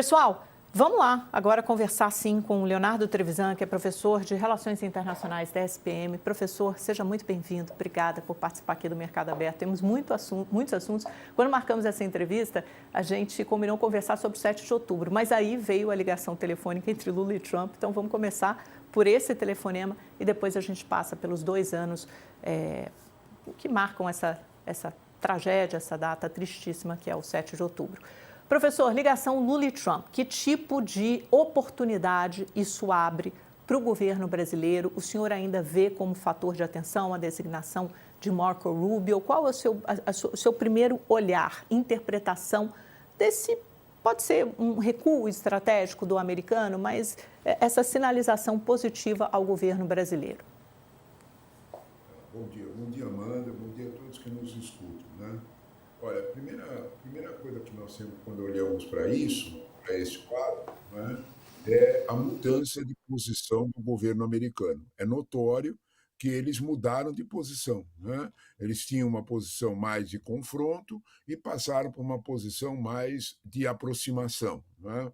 Pessoal, vamos lá agora conversar sim com o Leonardo Trevisan, que é professor de Relações Internacionais da SPM. Professor, seja muito bem-vindo. Obrigada por participar aqui do Mercado Aberto. Temos muitos assuntos. Quando marcamos essa entrevista, a gente combinou conversar sobre o 7 de outubro, mas aí veio a ligação telefônica entre Lula e Trump. Então, vamos começar por esse telefonema e depois a gente passa pelos 2 anos que marcam essa tragédia, essa data tristíssima que é o 7 de outubro. Professor, ligação Lula e Trump, que tipo de oportunidade isso abre para o governo brasileiro? O senhor ainda vê como fator de atenção a designação de Marco Rubio? Qual é o seu primeiro olhar, interpretação desse, pode ser um recuo estratégico do americano, mas essa sinalização positiva ao governo brasileiro? Bom dia, Amanda, bom dia a todos que nos escutam, né? Olha, a primeira coisa que nós temos quando olhamos para isso, para esse quadro, né, é a mudança de posição do governo americano. É notório que eles mudaram de posição, né? Eles tinham uma posição mais de confronto e passaram por uma posição mais de aproximação, né?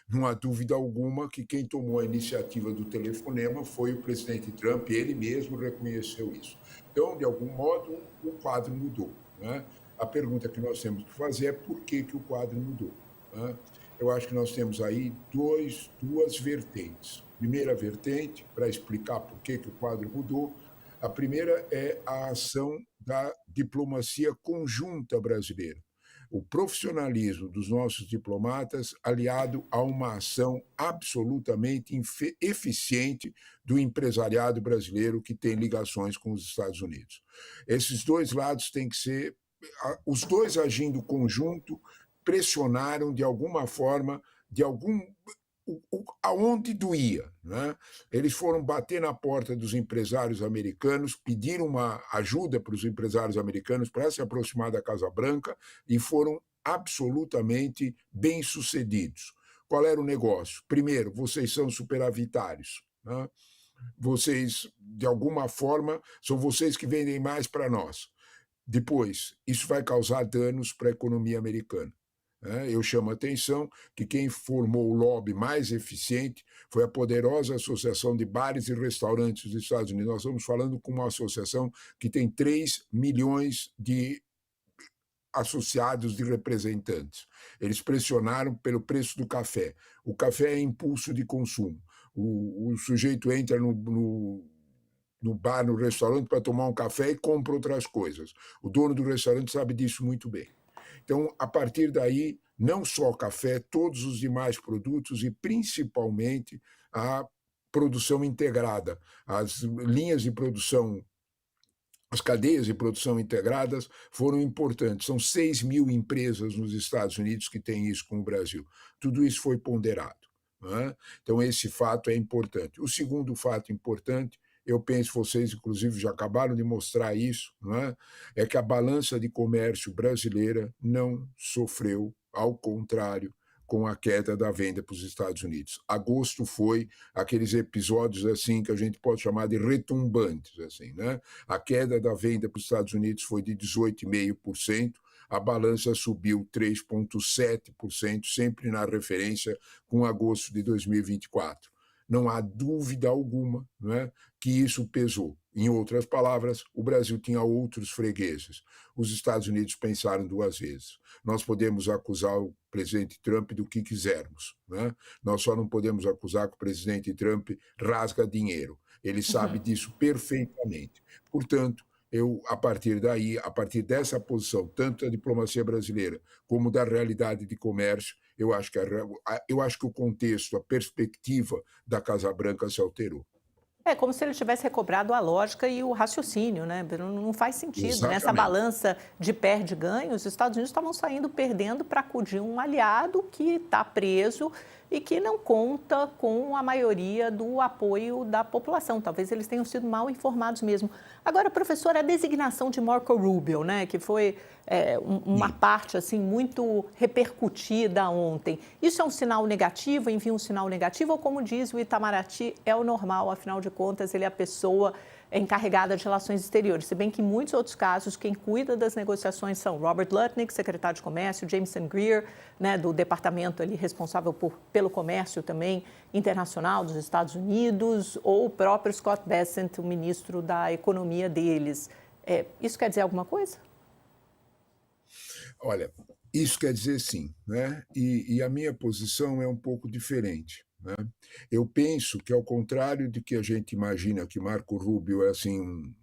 Não há dúvida alguma que quem tomou a iniciativa do telefonema foi o presidente Trump, ele mesmo reconheceu isso. Então, de algum modo, o quadro mudou, né? A pergunta que nós temos que fazer é por que o quadro mudou, né? Eu acho que nós temos aí duas vertentes. Primeira vertente, para explicar por que o quadro mudou, a primeira é a ação da diplomacia conjunta brasileira. O profissionalismo dos nossos diplomatas aliado a uma ação absolutamente eficiente do empresariado brasileiro que tem ligações com os Estados Unidos. Esses dois lados têm que ser, os dois agindo conjunto, pressionaram de alguma forma, aonde doía, né? Eles foram bater na porta dos empresários americanos, pediram uma ajuda para os empresários americanos para se aproximar da Casa Branca e foram absolutamente bem-sucedidos. Qual era o negócio? Primeiro, vocês são superavitários, né? Vocês, de alguma forma, são vocês que vendem mais para nós. Depois, isso vai causar danos para a economia americana. Eu chamo a atenção que quem formou o lobby mais eficiente foi a poderosa Associação de Bares e Restaurantes dos Estados Unidos. Nós estamos falando com uma associação que tem 3 milhões de associados, de representantes. Eles pressionaram pelo preço do café. O café é impulso de consumo. O sujeito entra no bar, no restaurante, para tomar um café e compra outras coisas. O dono do restaurante sabe disso muito bem. Então, a partir daí, não só café, todos os demais produtos e principalmente a produção integrada, as linhas de produção, as cadeias de produção integradas foram importantes. São 6 mil empresas nos Estados Unidos que têm isso com o Brasil. Tudo isso foi ponderado, né? Então, esse fato é importante. O segundo fato importante, eu penso, vocês inclusive já acabaram de mostrar isso, não é? É que a balança de comércio brasileira não sofreu, ao contrário, com a queda da venda para os Estados Unidos. Agosto foi aqueles episódios assim que a gente pode chamar de retumbantes, assim, né? A queda da venda para os Estados Unidos foi de 18,5%, a balança subiu 3,7%, sempre na referência com agosto de 2024. Não há dúvida alguma, não é, que isso pesou. Em outras palavras, o Brasil tinha outros fregueses. Os Estados Unidos pensaram 2 vezes. Nós podemos acusar o presidente Trump do que quisermos, né? Nós só não podemos acusar que o presidente Trump rasga dinheiro. Ele sabe disso perfeitamente. Portanto, a partir daí, a partir dessa posição, tanto da diplomacia brasileira como da realidade de comércio, eu acho que o contexto, a perspectiva da Casa Branca se alterou. É como se ele tivesse recobrado a lógica e o raciocínio, né? Não faz sentido. Nessa Exatamente. balança de perde-ganho, os Estados Unidos estavam saindo perdendo para acudir um aliado que está preso e que não conta com a maioria do apoio da população. Talvez eles tenham sido mal informados mesmo. Agora, professor, a designação de Marco Rubio, né, que foi uma Sim. parte assim muito repercutida ontem. Isso é um sinal negativo, envia um sinal negativo, ou como diz o Itamaraty, é o normal, afinal de contas, ele é a pessoa encarregada de relações exteriores, se bem que em muitos outros casos quem cuida das negociações são Robert Lutnick, secretário de Comércio, Jameson Greer, né, do departamento ali responsável pelo comércio também internacional dos Estados Unidos, ou o próprio Scott Bessent, o ministro da Economia deles. Isso quer dizer alguma coisa? Olha, isso quer dizer sim, né? E a minha posição é um pouco diferente, né? Eu penso que, ao contrário de que a gente imagina que Marco Rubio é assim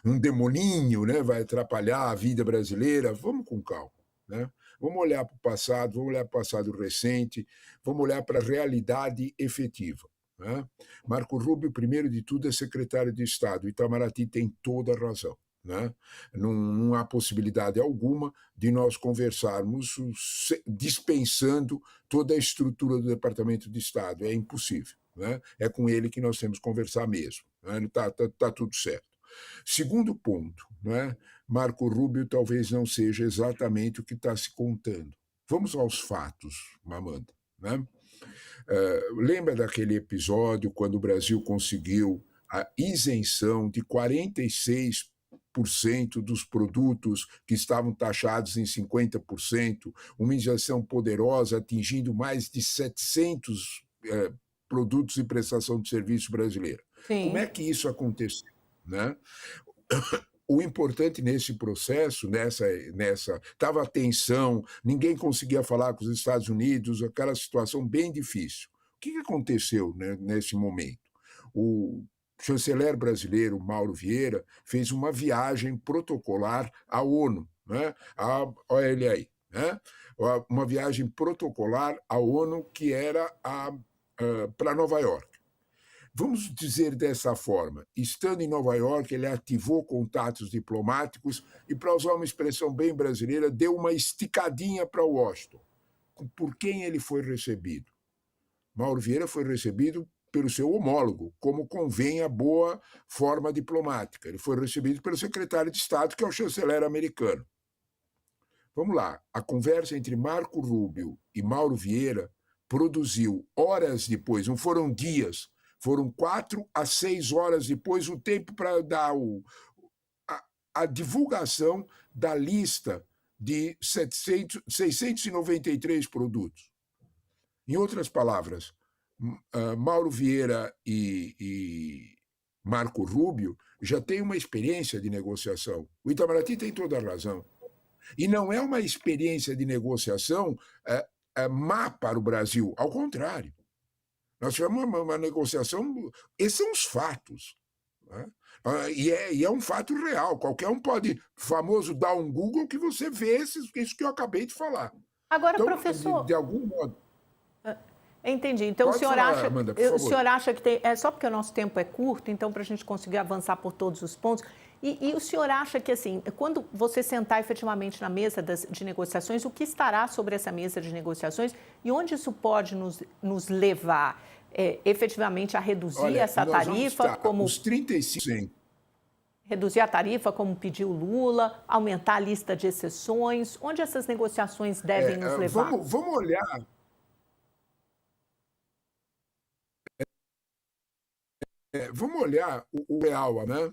um demoninho, né? Vai atrapalhar a vida brasileira, vamos com calma, né? Vamos olhar para o passado, vamos olhar para o passado recente, vamos olhar para a realidade efetiva, né? Marco Rubio, primeiro de tudo, é secretário de Estado. O Itamaraty tem toda a razão. Né? Não há possibilidade alguma de nós conversarmos dispensando toda a estrutura do Departamento de Estado. É impossível. Né? É com ele que nós temos que conversar mesmo. Né? Tá tudo certo. Segundo ponto, né? Marco Rubio talvez não seja exatamente o que está se contando. Vamos aos fatos, Mamanda. Né? Lembra daquele episódio quando o Brasil conseguiu a isenção de 46% dos produtos que estavam taxados em 50%, uma isenção poderosa atingindo mais de 700 produtos e prestação de serviço brasileira. Como Sim. é que isso aconteceu? Né? O importante nesse processo, estava a tensão, ninguém conseguia falar com os Estados Unidos, aquela situação bem difícil. O que aconteceu, né, nesse momento? O chanceler brasileiro, Mauro Vieira, fez uma viagem protocolar à ONU, né? Olha ele aí, né? Uma viagem protocolar à ONU que era para Nova York. Vamos dizer dessa forma, estando em Nova York, ele ativou contatos diplomáticos e, para usar uma expressão bem brasileira, deu uma esticadinha para Washington. Por quem ele foi recebido? Mauro Vieira foi recebido pelo seu homólogo, como convém a boa forma diplomática. Ele foi recebido pelo secretário de Estado, que é o chanceler americano. Vamos lá, a conversa entre Marco Rubio e Mauro Vieira produziu horas depois, não foram dias, foram 4 a 6 horas depois o tempo para dar a divulgação da lista de 693 produtos. Em outras palavras, Mauro Vieira e Marco Rubio já têm uma experiência de negociação. O Itamaraty tem toda a razão. E não é uma experiência de negociação má para o Brasil, ao contrário. Nós tivemos uma negociação. Esses são os fatos. Né? E é um fato real. Qualquer um pode, famoso, dar um Google que você vê isso que eu acabei de falar. Agora, então, professor. De algum modo. Entendi. Então, Pode falar, Amanda, por favor. O senhor acha que tem. É só porque o nosso tempo é curto, então, para a gente conseguir avançar por todos os pontos. E o senhor acha que, assim, quando você sentar efetivamente na mesa de negociações, o que estará sobre essa mesa de negociações e onde isso pode nos levar efetivamente a reduzir essa tarifa? Como os 35%. Reduzir a tarifa, como pediu Lula, aumentar a lista de exceções? Onde essas negociações devem nos levar? Vamos olhar. Vamos olhar o real, né?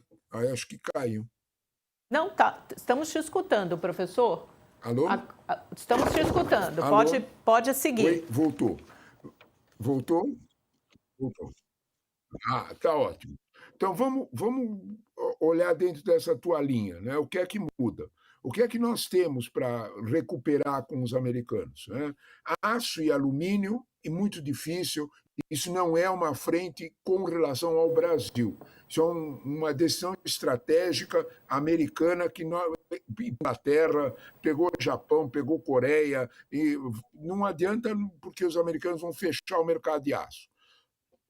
Acho que caiu. Não, tá. Estamos te escutando, professor. Alô? Estamos te escutando. Alô? Pode seguir. Oi, voltou. Voltou? Voltou. Tá ótimo. Então vamos olhar dentro dessa tua linha, né? O que é que muda? O que é que nós temos para recuperar com os americanos? Né? Aço e alumínio, e muito difícil, isso não é uma frente com relação ao Brasil. Isso é uma decisão estratégica americana que Inglaterra pegou Japão, pegou Coreia, e não adianta porque os americanos vão fechar o mercado de aço.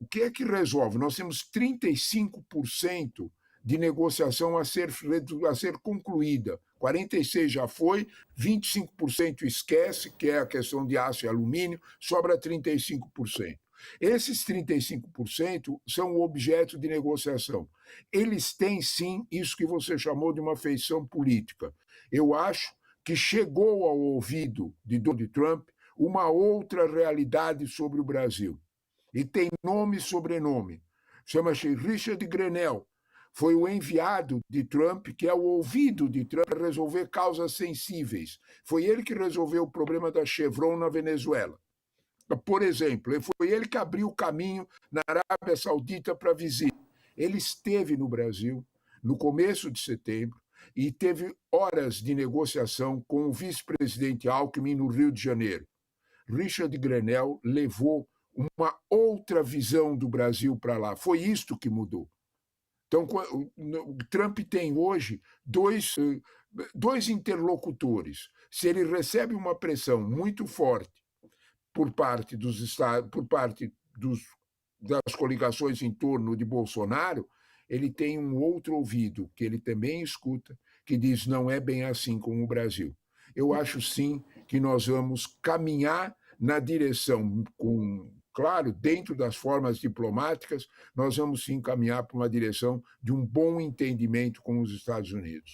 O que é que resolve? Nós temos 35% de negociação a ser concluída. 46% já foi, 25% esquece, que é a questão de aço e alumínio, sobra 35%. Esses 35% são o objeto de negociação. Eles têm, sim, isso que você chamou de uma feição política. Eu acho que chegou ao ouvido de Donald Trump uma outra realidade sobre o Brasil. E tem nome e sobrenome. Chama-se Richard Grenell. foi o enviado de Trump, que é o ouvido de Trump para resolver causas sensíveis. Foi ele que resolveu o problema da Chevron na Venezuela. Por exemplo, foi ele que abriu o caminho na Arábia Saudita para a visita. Ele esteve no Brasil no começo de setembro e teve horas de negociação com o vice-presidente Alckmin no Rio de Janeiro. Richard Grenell levou uma outra visão do Brasil para lá. Foi isto que mudou. Então, o Trump tem hoje dois interlocutores. Se ele recebe uma pressão muito forte por parte dos Estados, das coligações em torno de Bolsonaro, ele tem um outro ouvido que ele também escuta, que diz não é bem assim com o Brasil. Eu acho sim que nós vamos caminhar na direção claro, dentro das formas diplomáticas, nós vamos sim caminhar para uma direção de um bom entendimento com os Estados Unidos.